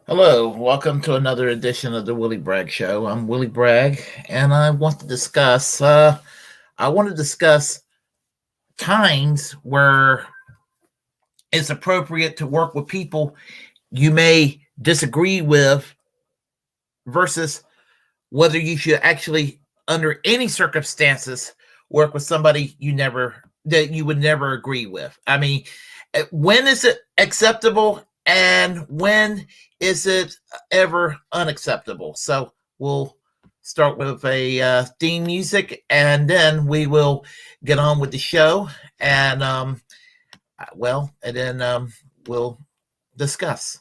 Hello, welcome to another edition of the Willie Bragg Show. I'm Willie Bragg, and I want to discuss times where it's appropriate to work with people you may disagree with versus whether you should actually, under any circumstances, work with somebody you would never agree with. I mean, when is it acceptable and when is it ever unacceptable? So we'll start with a theme music and then we will get on with the show and we'll discuss.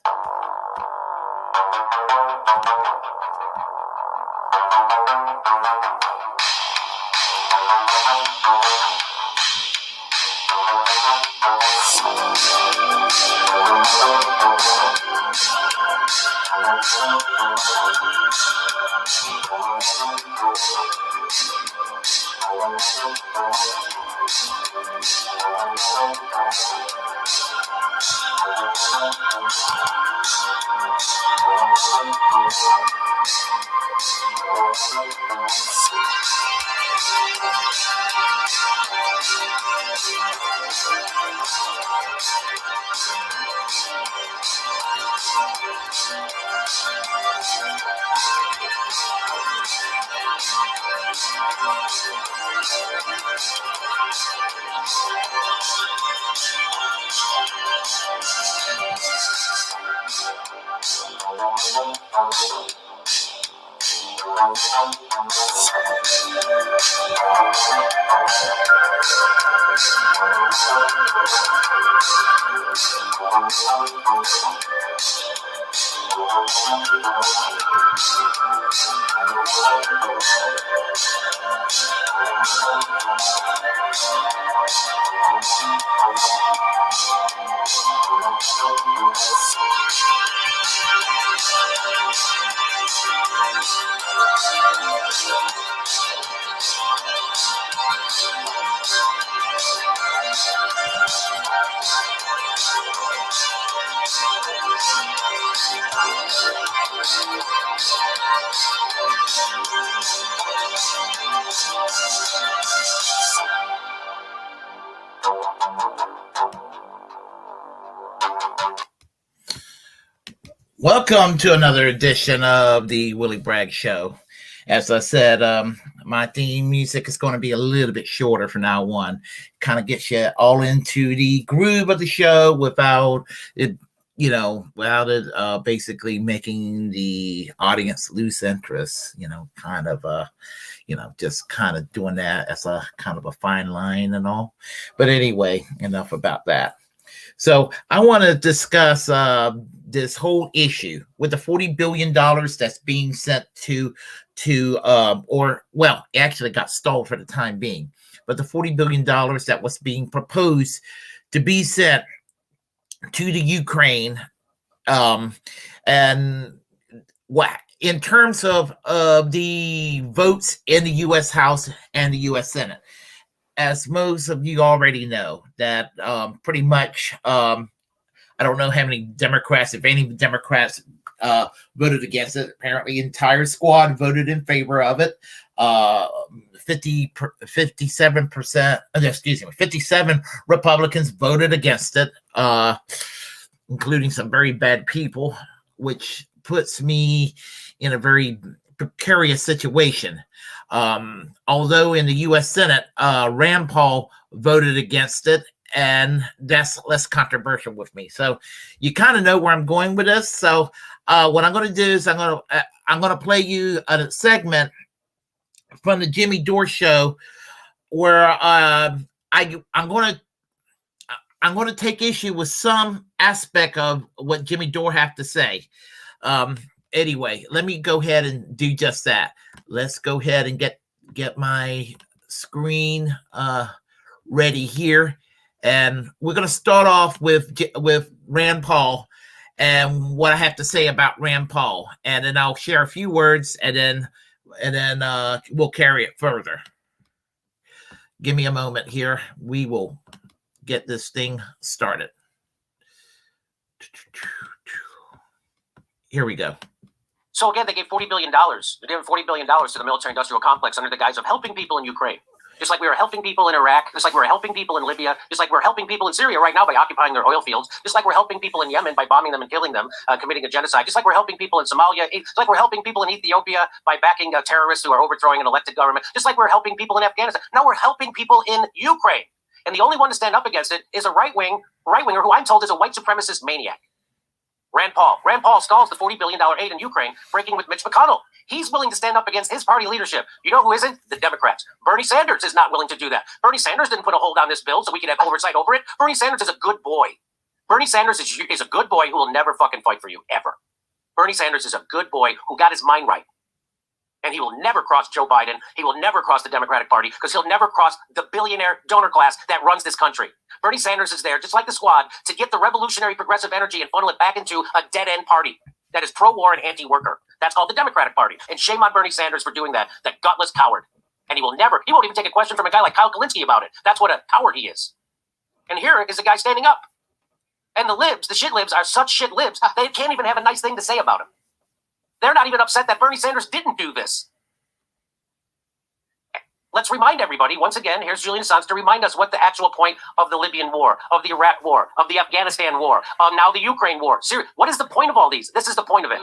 Welcome to another edition of the Willie Bragg Show. As I said, my theme music is going to be a little bit shorter from now on. Kind of gets you all into the groove of the show without it, basically making the audience lose interest. Just kind of doing that as a kind of a fine line and all. But anyway, enough about that. So I want to discuss this whole issue with the $40 billion that's being sent it actually got stalled for the time being, but the $40 billion that was being proposed to be sent to the Ukraine, and what in terms of the votes in the U.S. House and the U.S. Senate. As most of you already know, that pretty much, I don't know how many Democrats, if any Democrats, voted against it. Apparently, the entire squad voted in favor of it. 57%, 57 Republicans voted against it, including some very bad people, which puts me in a very precarious situation. Although in the U.S. Senate, Rand Paul voted against it, and that's less controversial with me. So you kind of know where I'm going with this. So what I'm going to do is I'm going to play you a segment from the Jimmy Dore show where I'm going to take issue with some aspect of what Jimmy Dore have to say. Anyway, let me go ahead and do just that. Let's go ahead and get my screen ready here, and we're going to start off with Rand Paul and what I have to say about Rand Paul, and then I'll share a few words, and then we'll carry it further. Give me a moment here. We will get this thing started. Here we go. So again, they gave $40 billion. They gave $40 billion to the military-industrial complex under the guise of helping people in Ukraine. Just like we were helping people in Iraq, just like we were helping people in Libya, just like we're helping people in Syria right now by occupying their oil fields, just like we're helping people in Yemen by bombing them and killing them, committing a genocide, just like we're helping people in Somalia, just like we're helping people in Ethiopia by backing terrorists who are overthrowing an elected government, just like we're helping people in Afghanistan. Now we're helping people in Ukraine. And the only one to stand up against it is a right-winger who I'm told is a white supremacist maniac. Rand Paul. Rand Paul stalls the $40 billion aid in Ukraine, breaking with Mitch McConnell. He's willing to stand up against his party leadership. You know who isn't? The Democrats. Bernie Sanders is not willing to do that. Bernie Sanders didn't put a hold on this bill so we can have oversight over it. Bernie Sanders is a good boy. Bernie Sanders is a good boy who will never fucking fight for you, ever. Bernie Sanders is a good boy who got his mind right. And he will never cross Joe Biden. He will never cross the Democratic Party because he'll never cross the billionaire donor class that runs this country. Bernie Sanders is there, just like the squad, to get the revolutionary progressive energy and funnel it back into a dead-end party that is pro-war and anti-worker. That's called the Democratic Party. And shame on Bernie Sanders for doing that gutless coward. And he won't even take a question from a guy like Kyle Kalinske about it. That's what a coward he is. And here is a guy standing up. And the libs, the shit libs, are such shit libs, they can't even have a nice thing to say about him. They're not even upset that Bernie Sanders didn't do this. Let's remind everybody, once again, here's Julian Assange to remind us what the actual point of the Libyan war, of the Iraq war, of the Afghanistan war, of now the Ukraine war. What is the point of all these? This is the point of it.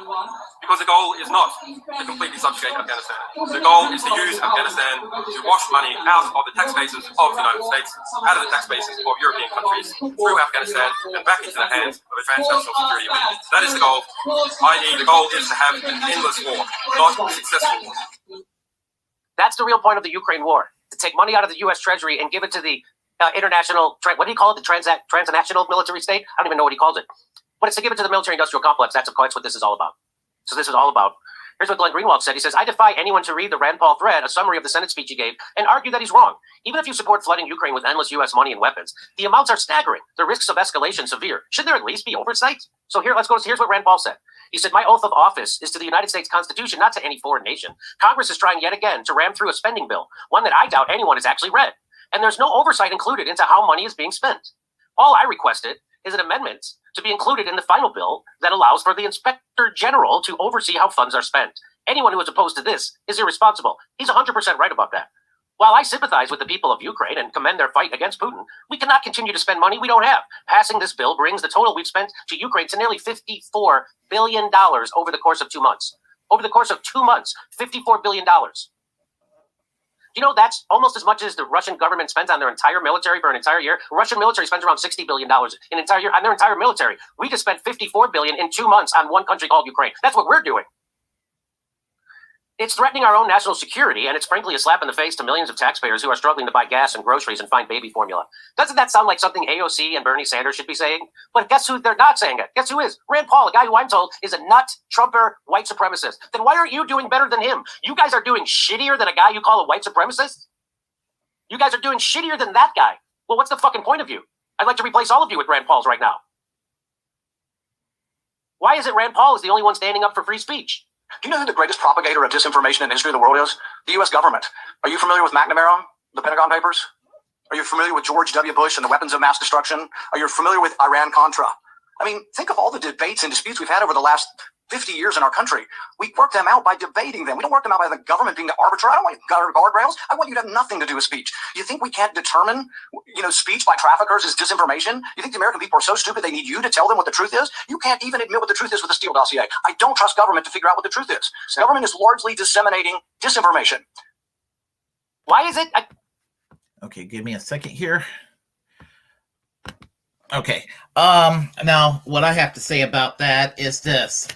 Because the goal is not to completely subjugate Afghanistan. The goal is to use Afghanistan to wash money out of the tax bases of the United States, out of the tax bases of European countries, through Afghanistan, and back into the hands of advanced national security units. That is the goal, i.e. the goal is to have an endless war, not a successful war. That's the real point of the Ukraine war, to take money out of the U.S. Treasury and give it to the international, what do you call it, the transnational military state? I don't even know what he calls it. But it's to give it to the military-industrial complex. That's what this is all about. So this is all about. Here's what Glenn Greenwald said. He says, I defy anyone to read the Rand Paul thread, a summary of the Senate speech he gave, and argue that he's wrong. Even if you support flooding Ukraine with endless U.S. money and weapons, the amounts are staggering. The risks of escalation severe. Should there at least be oversight? So here's what Rand Paul said. He said, my oath of office is to the United States Constitution, not to any foreign nation. Congress is trying yet again to ram through a spending bill, one that I doubt anyone has actually read. And there's no oversight included into how money is being spent. All I requested is an amendment to be included in the final bill that allows for the Inspector General to oversee how funds are spent. Anyone who is opposed to this is irresponsible. He's 100% right about that. While I sympathize with the people of Ukraine and commend their fight against Putin, we cannot continue to spend money we don't have. Passing this bill brings the total we've spent to Ukraine to nearly $54 billion over the course of 2 months. Over the course of 2 months, $54 billion. You know, that's almost as much as the Russian government spends on their entire military for an entire year. Russian military spends around $60 billion in an entire year on their entire military. We just spent $54 billion in 2 months on one country called Ukraine. That's what we're doing. It's threatening our own national security, and it's frankly a slap in the face to millions of taxpayers who are struggling to buy gas and groceries and find baby formula. Doesn't that sound like something AOC and Bernie Sanders should be saying? But guess who they're not saying it? Guess who is? Rand Paul, a guy who I'm told is a nut, Trumper, white supremacist. Then why aren't you doing better than him? You guys are doing shittier than a guy you call a white supremacist? You guys are doing shittier than that guy. Well, what's the fucking point of you? I'd like to replace all of you with Rand Pauls right now. Why is it Rand Paul is the only one standing up for free speech? Do you know who the greatest propagator of disinformation in the history of the world is? The U.S. government. Are you familiar with McNamara, the Pentagon Papers? Are you familiar with George W. Bush and the weapons of mass destruction? Are you familiar with Iran-Contra? I mean, think of all the debates and disputes we've had over the last 50 years in our country. We work them out by debating them. We don't work them out by the government being the arbiter. I don't want guardrails. I want you to have nothing to do with speech. You think we can't determine, speech by traffickers is disinformation? You think the American people are so stupid they need you to tell them what the truth is? You can't even admit what the truth is with the Steele dossier. I don't trust government to figure out what the truth is. Government is largely disseminating disinformation. Why is it? Okay, give me a second here. Okay. Now what I have to say about that is this.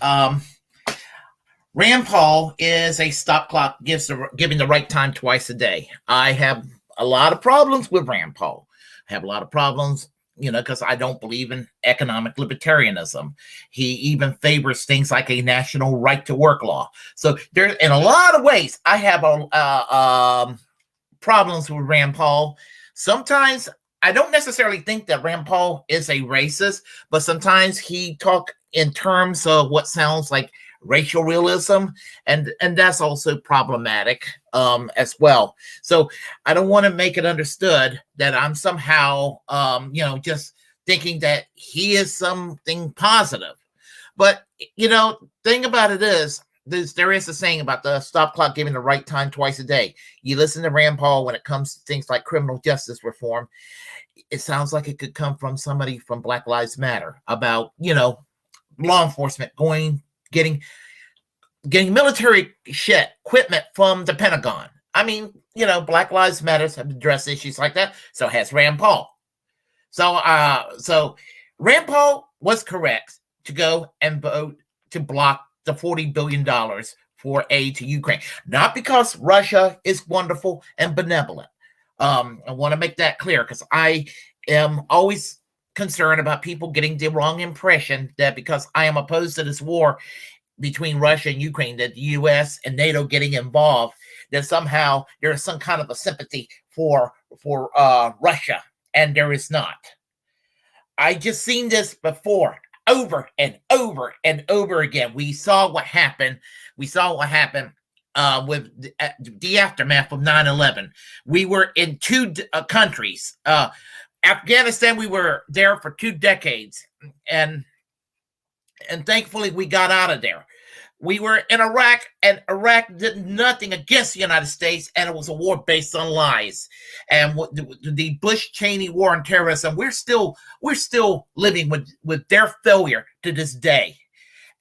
Rand Paul is a stop clock, giving the right time twice a day. I have a lot of problems with Rand Paul. I have a lot of problems, because I don't believe in economic libertarianism. He even favors things like a national right to work law. So there, in a lot of ways, I have problems with Rand Paul. Sometimes I don't necessarily think that Rand Paul is a racist, but sometimes he talks in terms of what sounds like racial realism, and that's also problematic as well. So I don't want to make it understood that I'm somehow, just thinking that he is something positive. But, thing about it is, there is a saying about the stop clock giving the right time twice a day. You listen to Rand Paul when it comes to things like criminal justice reform, it sounds like it could come from somebody from Black Lives Matter about, law enforcement getting military equipment from the Pentagon. I mean, Black Lives Matter have addressed issues like that. So has Rand Paul. So Rand Paul was correct to go and vote to block the $40 billion for aid to Ukraine. Not because Russia is wonderful and benevolent. I want to make that clear because I am always concerned about people getting the wrong impression that because I am opposed to this war between Russia and Ukraine, that the U.S. and NATO getting involved, that somehow there is some kind of a sympathy for Russia, and there is not. I just seen this before, over and over and over again. We saw what happened. With the aftermath of 9/11. We were in two countries. Afghanistan, we were there for 2 decades, and thankfully we got out of there. We were in Iraq, and Iraq did nothing against the United States, and it was a war based on lies. And the Bush-Cheney war on terrorism, we're still living with their failure to this day.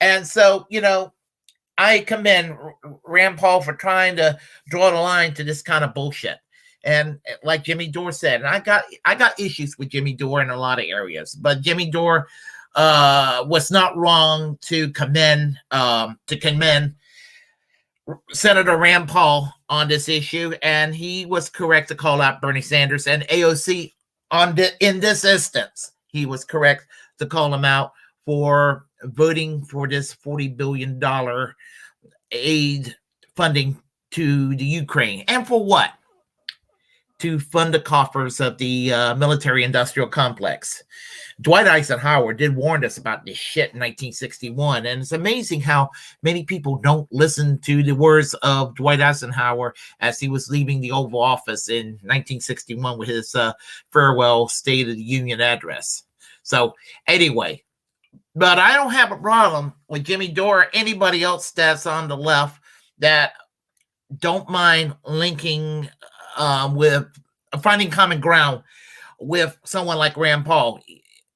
And so, I commend Rand Paul for trying to draw the line to this kind of bullshit. And like Jimmy Dore said, and I got issues with Jimmy Dore in a lot of areas, but Jimmy Dore was not wrong to commend Senator Rand Paul on this issue, and he was correct to call out Bernie Sanders and AOC in this instance. He was correct to call him out for voting for this $40 billion aid funding to the Ukraine. And for what? To fund the coffers of the military-industrial complex. Dwight Eisenhower did warn us about this shit in 1961, and it's amazing how many people don't listen to the words of Dwight Eisenhower as he was leaving the Oval Office in 1961 with his farewell State of the Union address. So anyway, but I don't have a problem with Jimmy Dore or anybody else that's on the left that don't mind linking with finding common ground with someone like Rand Paul,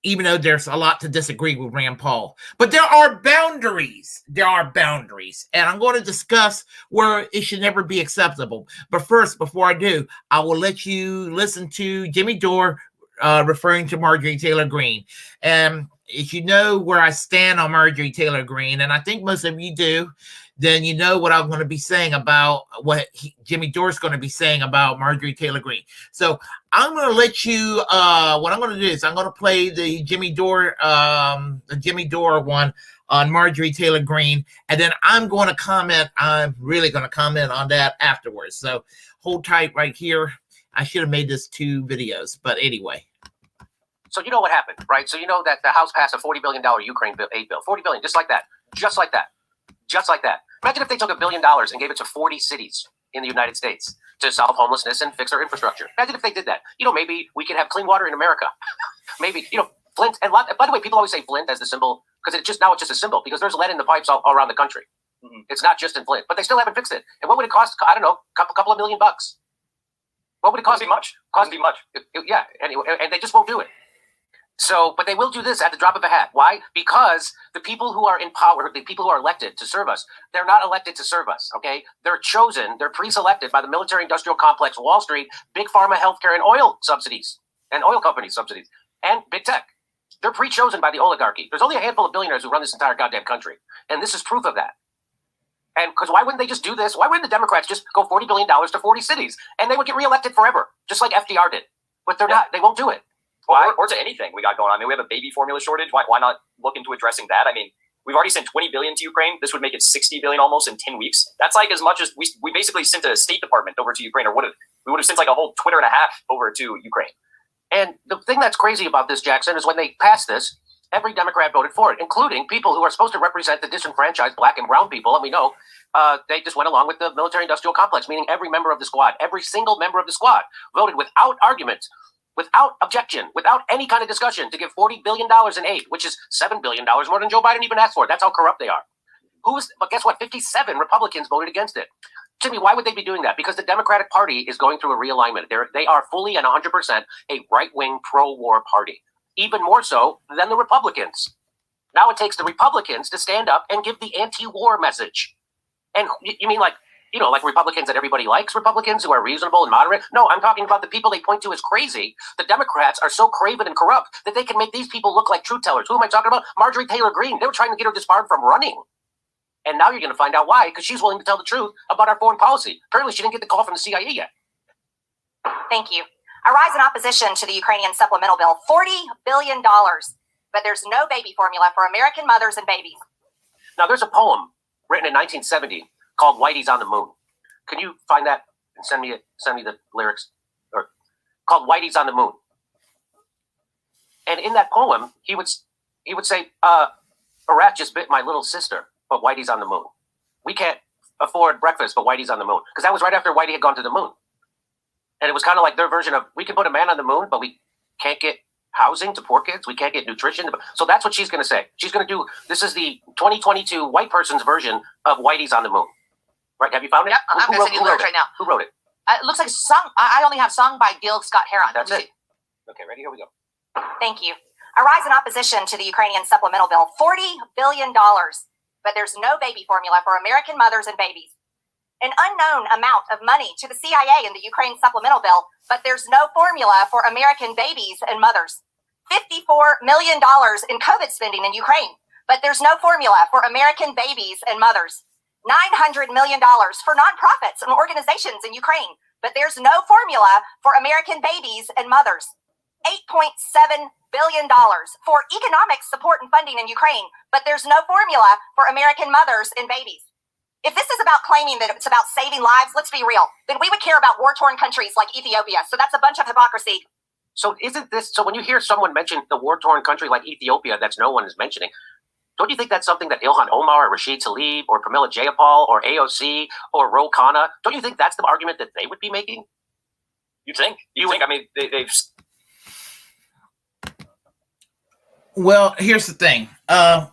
even though there's a lot to disagree with Rand Paul. But there are boundaries. And I'm going to discuss where it should never be acceptable. But first, before I do, I will let you listen to Jimmy Dore referring to Marjorie Taylor-Greene. And if you know where I stand on Marjorie Taylor-Greene, and I think most of you do, then you know what I'm going to be saying about what Jimmy Dore's going to be saying about Marjorie Taylor-Greene. So I'm going to let you, what I'm going to do is I'm going to play the Jimmy Dore one on Marjorie Taylor-Greene, and then I'm going to comment. I'm really going to comment on that afterwards. So hold tight right here. I should have made this 2 videos, but anyway. So you know what happened, right? So you know that the House passed a $40 billion Ukraine aid bill. $40 billion, just like that. Just like that. Just like that. Imagine if they took $1 billion and gave it to 40 cities in the United States to solve homelessness and fix our infrastructure. Imagine if they did that. Maybe we could have clean water in America. Maybe, Flint. And by the way, people always say Flint as the symbol because it's just a symbol because there's lead in the pipes all around the country. Mm-hmm. It's not just in Flint, but they still haven't fixed it. And what would it cost? I don't know, couple of $1 million. What would it cost? Couldn't be much. Yeah. Anyway, and they just won't do it. So, but they will do this at the drop of a hat. Why? Because the people who are in power, the people who are elected to serve us, they're not elected to serve us, okay? They're chosen, they're pre-selected by the military-industrial complex, Wall Street, big pharma, healthcare, and oil subsidies, and oil company subsidies, and big tech. They're pre-chosen by the oligarchy. There's only a handful of billionaires who run this entire goddamn country, and this is proof of that. And because why wouldn't they just do this? Why wouldn't the Democrats just go $40 billion to 40 cities, and they would get reelected forever, just like FDR did? But they're not. They won't do it. Why? Or to anything we got going on. I mean, we have a baby formula shortage. Why not look into addressing that? I mean, we've already sent $20 billion to Ukraine. This would make it $60 billion almost in 10 weeks. That's like as much as we basically sent a State Department over to Ukraine, or we would have sent like a whole Twitter and a half over to Ukraine. And the thing that's crazy about this, Jackson, is when they passed this, every Democrat voted for it, including people who are supposed to represent the disenfranchised black and brown people. And we know they just went along with the military-industrial complex, meaning every member of the squad, every single member of the squad voted without argument, without objection, without any kind of discussion to give $40 billion in aid, which is $7 billion more than Joe Biden even asked for. That's how corrupt they are. But guess what? 57 Republicans voted against it. Jimmy, why would they be doing that? Because the Democratic Party is going through a realignment. They are fully and 100% a right-wing pro-war party, even more so than the Republicans. Now it takes the Republicans to stand up and give the anti-war message. And you mean like Republicans that everybody likes, Republicans who are reasonable and moderate? No, I'm talking about the people they point to as crazy. The Democrats are so craven and corrupt that they can make these people look like truth tellers. Who am I talking about? Marjorie Taylor-Greene. They were trying to get her disbarred from running. And now you're going to find out why, because she's willing to tell the truth about our foreign policy. Apparently, she didn't get the call from the CIA yet. Thank you. A rise in opposition to the Ukrainian supplemental bill, $40 billion. But there's no baby formula for American mothers and babies. Now, there's a poem written in 1970 called Whitey's on the Moon. Can you find that and send me the lyrics? Or called Whitey's on the Moon. And in that poem, he would say, a rat just bit my little sister, but Whitey's on the moon. We can't afford breakfast, but Whitey's on the moon. Because that was right after Whitey had gone to the moon. And it was kind of like their version of, we can put a man on the moon, but we can't get housing to poor kids. We can't get nutrition. So that's what she's going to say. She's going to do, this is the 2022 white person's version of Whitey's on the moon. Right? Have you found it? Yep, I'm going to send you the lyrics right now. Who wrote it? It looks like a song. I only have song by Gil Scott-Heron. That's it. Okay, ready? Here we go. Thank you. A rise in opposition to the Ukrainian supplemental bill, $40 billion. But there's no baby formula for American mothers and babies. An unknown amount of money to the CIA in the Ukraine supplemental bill, but there's no formula for American babies and mothers. $54 million in COVID spending in Ukraine, but there's no formula for American babies and mothers. $900 million for nonprofits and organizations in Ukraine, but there's no formula for American babies and mothers. $8.7 billion for economic support and funding in Ukraine, but there's no formula for American mothers and babies. If this is about claiming that it's about saving lives, let's be real, then we would care about war-torn countries like Ethiopia. So that's a bunch of hypocrisy. So when you hear someone mention the war-torn country like Ethiopia that no one is mentioning, don't you think that's something that Ilhan Omar or Rashid Tlaib or Pramila Jayapal or AOC or Ro Khanna, don't you think that's the argument that they would be making? You think? I mean, they've... Well, here's the thing.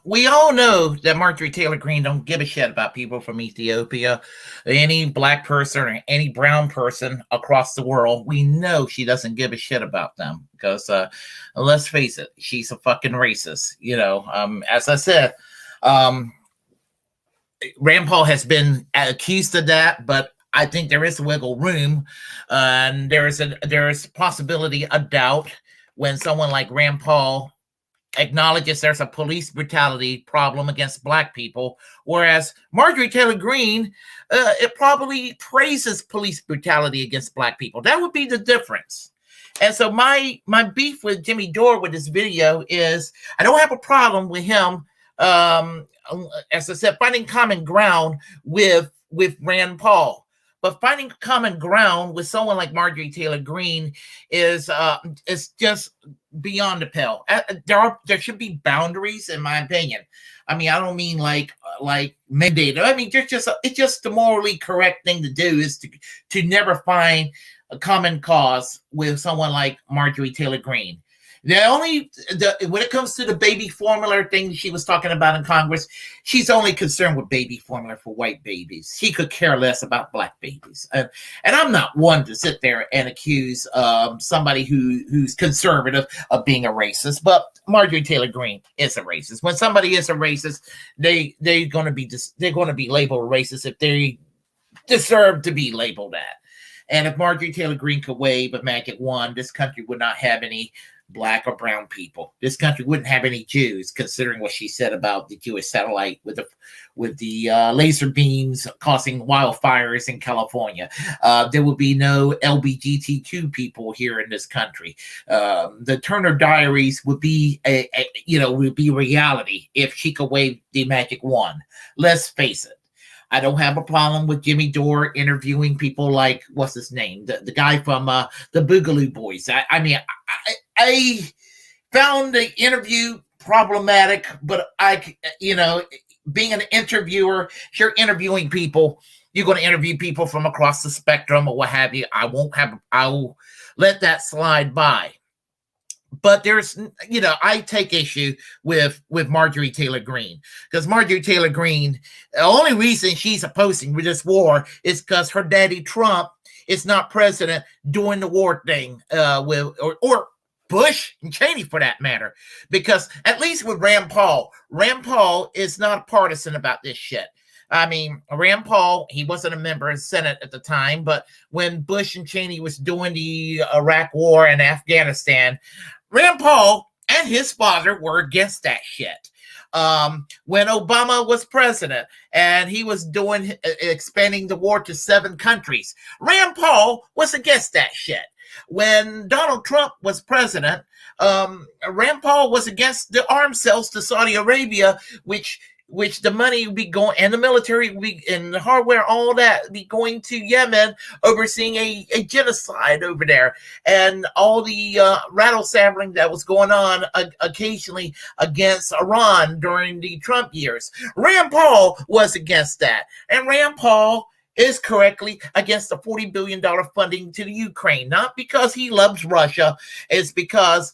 We all know that Marjorie Taylor-Greene don't give a shit about people from Ethiopia, any black person or any brown person across the world. We know she doesn't give a shit about them because, let's face it, she's a fucking racist. As I said, Rand Paul has been accused of that, but I think there is wiggle room, and there is possibility, a doubt, when someone like Rand Paul acknowledges there's a police brutality problem against black people, whereas Marjorie Taylor-Greene, it probably praises police brutality against black people. That would be the difference. And so my beef with Jimmy Dore with this video is I don't have a problem with him, as I said, finding common ground with Rand Paul. But finding common ground with someone like Marjorie Taylor-Greene is just beyond the pale. There should be boundaries, in my opinion. I mean, I don't mean like mandated. I mean, it's just the morally correct thing to do is to never find a common cause with someone like Marjorie Taylor-Greene. When it comes to the baby formula thing she was talking about in Congress, she's only concerned with baby formula for white babies. She could care less about black babies. And I'm not one to sit there and accuse somebody who's conservative of being a racist, but Marjorie Taylor-Greene is a racist. When somebody is a racist, they're going to be labeled racist if they deserve to be labeled that. And if Marjorie Taylor-Greene could wave a magic wand, this country would not have any black or brown people. This country wouldn't have any Jews, considering what she said about the Jewish satellite with the laser beams causing wildfires in California. There would be no LGBTQ people here in this country. The Turner Diaries would be would be reality if she could wave the magic wand. Let's face it. I don't have a problem with Jimmy Dore interviewing people like, what's his name? The guy from the Boogaloo Boys. I found the interview problematic, but being an interviewer, if you're interviewing people, you're going to interview people from across the spectrum or what have you. I'll let that slide by. But there's, I take issue with Marjorie Taylor-Greene, because Marjorie Taylor-Greene, the only reason she's opposing this war is because her daddy Trump is not president doing the war thing or Bush and Cheney for that matter. Because at least with Rand Paul is not partisan about this shit. I mean, Rand Paul, he wasn't a member of the Senate at the time, but when Bush and Cheney was doing the Iraq war and Afghanistan, Rand Paul and his father were against that shit. When Obama was president and he was expanding the war to 7 countries, Rand Paul was against that shit. When Donald Trump was president, Rand Paul was against the arms sales to Saudi Arabia, which the money would be going, and the military would be, and the hardware, all that would be going to Yemen, overseeing a genocide over there, and all the rattle sampling that was going on occasionally against Iran during the Trump years. Rand Paul was against that, and Rand Paul is correctly against the $40 billion funding to the Ukraine, not because he loves Russia, it's because,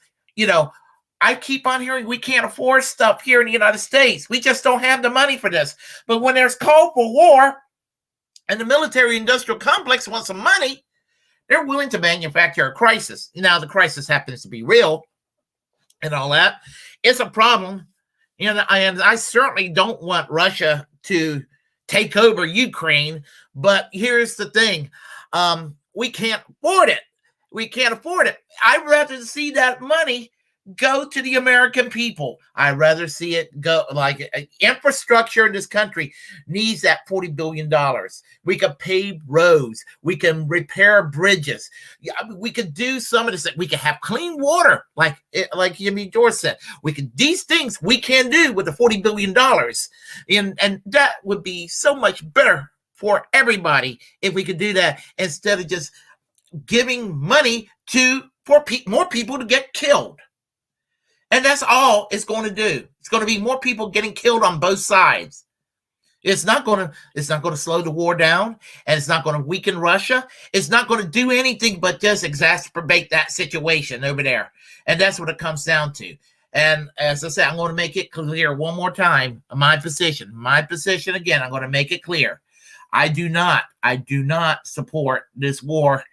I keep on hearing we can't afford stuff here in the United States. We just don't have the money for this. But when there's call for war and the military-industrial complex wants some money, they're willing to manufacture a crisis. Now, the crisis happens to be real and all that. It's a problem. And I certainly don't want Russia to take over Ukraine. But here's the thing. We can't afford it. We can't afford it. I'd rather see that money go to the American people. I'd rather see it go, like, infrastructure in this country needs that $40 billion. We could pave roads. We can repair bridges. We could do some of this. We could have clean water, like Jimmy Dore said. These things we can do with the $40 billion. And that would be so much better for everybody if we could do that, instead of just giving money for more people to get killed. And that's all it's going to do. It's going to be more people getting killed on both sides. It's not going to slow the war down, and it's not going to weaken Russia. It's not going to do anything but just exacerbate that situation over there. And that's what it comes down to. And as I said, I'm going to make it clear one more time, my position again, I'm going to make it clear. I do not support this war.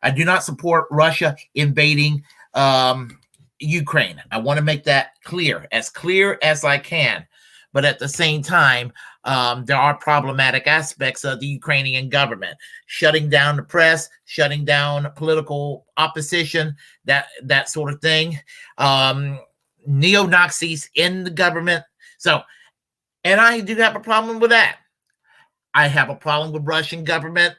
I do not support Russia invading Ukraine. I want to make that clear as I can. But at the same time, there are problematic aspects of the Ukrainian government, shutting down the press, shutting down political opposition, that sort of thing. Neo-Nazis in the government. So, and I do have a problem with that. I have a problem with Russian government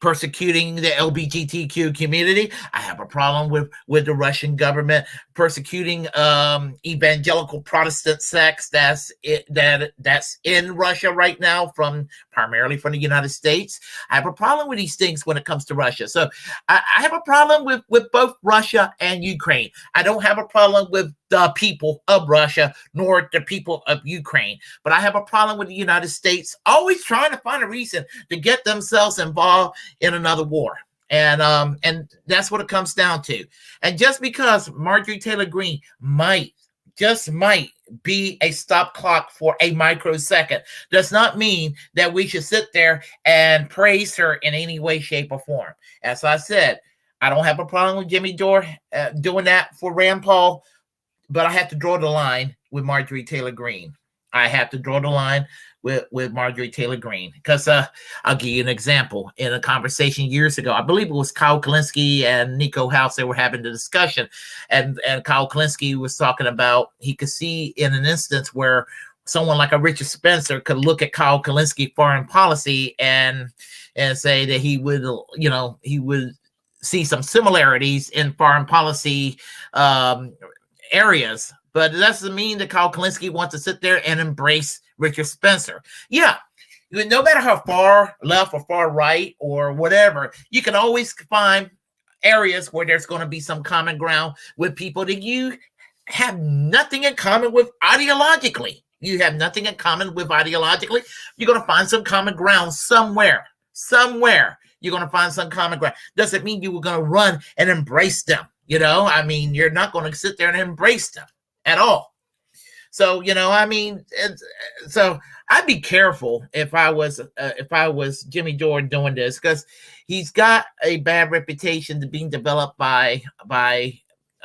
persecuting the LGBTQ community. I have a problem with the Russian government persecuting evangelical Protestant sects that's in Russia right now, primarily from the United States. I have a problem with these things when it comes to Russia. So I have a problem with both Russia and Ukraine. I don't have a problem with the people of Russia nor the people of Ukraine, but I have a problem with the United States always trying to find a reason to get themselves involved in another war. And that's what it comes down to. And just because Marjorie Taylor-Greene might be a stop clock for a microsecond does not mean that we should sit there and praise her in any way, shape, or form. As I said, I don't have a problem with Jimmy Dore doing that for Rand Paul, but I have to draw the line with Marjorie Taylor-Greene. I have to draw the line with Marjorie Taylor-Greene, because I'll give you an example. In a conversation years ago, I believe it was Kyle Kalinske and Nico House, they were having the discussion, and Kyle Kalinske was talking about he could see in an instance where someone like a Richard Spencer could look at Kyle Kalinske foreign policy and say that he would see some similarities in foreign policy areas. But it doesn't mean that Kyle Kalinske wants to sit there and embrace Richard Spencer. Yeah, no matter how far left or far right or whatever, you can always find areas where there's going to be some common ground with people that you have nothing in common with ideologically. You're going to find some common ground somewhere. You're going to find some common ground. Doesn't mean you were going to run and embrace them. You know, I mean, you're not going to sit there and embrace them at all. So, you know, I mean, so I'd be careful if I was Jimmy Dore doing this, because he's got a bad reputation to being developed by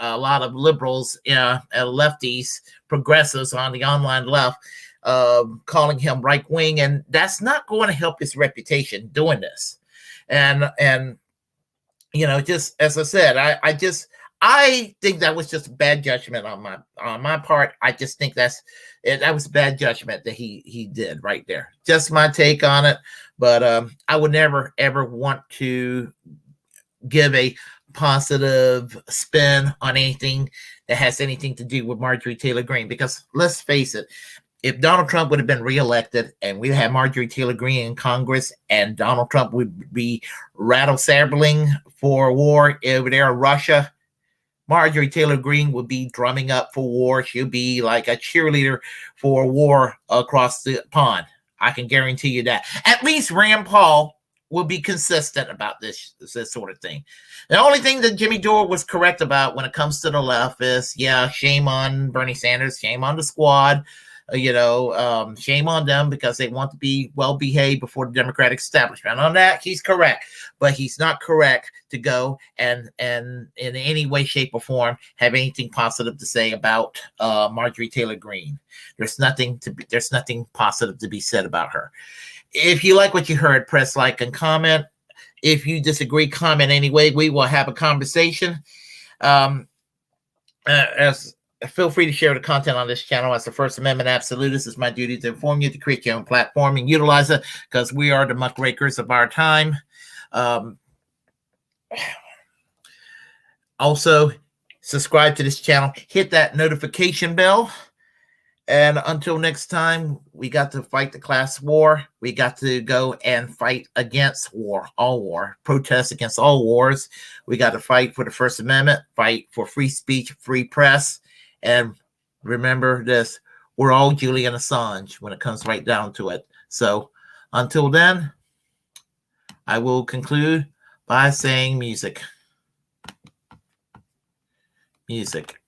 a lot of liberals, lefties, progressives on the online left, calling him right wing, and that's not going to help his reputation doing this. And you know, just as I said, I think that was just bad judgment on my part. I just think that was bad judgment that he did right there. Just my take on it, but I would never ever want to give a positive spin on anything that has anything to do with Marjorie Taylor-Greene, because let's face it, if Donald Trump would have been reelected and we had Marjorie Taylor-Greene in Congress and Donald Trump would be rattle-sabling for war over there in Russia, Marjorie Taylor-Greene would be drumming up for war. She'll be like a cheerleader for war across the pond. I can guarantee you that. At least Rand Paul will be consistent about this sort of thing. The only thing that Jimmy Dore was correct about when it comes to the left is, yeah, shame on Bernie Sanders, shame on the squad. Shame on them because they want to be well behaved before the Democratic establishment. On that, he's correct, but he's not correct to go and in any way, shape, or form have anything positive to say about Marjorie Taylor-Greene. There's nothing positive to be said about her. If you like what you heard, press like and comment. If you disagree, comment anyway. We will have a conversation. Feel free to share the content on this channel. As the First Amendment absolutist, it's my duty to inform you to create your own platform and utilize it, because we are the muckrakers of our time. Also, subscribe to this channel. Hit that notification bell. And until next time, we got to fight the class war. We got to go and fight against war, all war, protest against all wars. We got to fight for the First Amendment, fight for free speech, free press. And remember this, we're all Julian Assange when it comes right down to it. So until then, I will conclude by saying music. Music.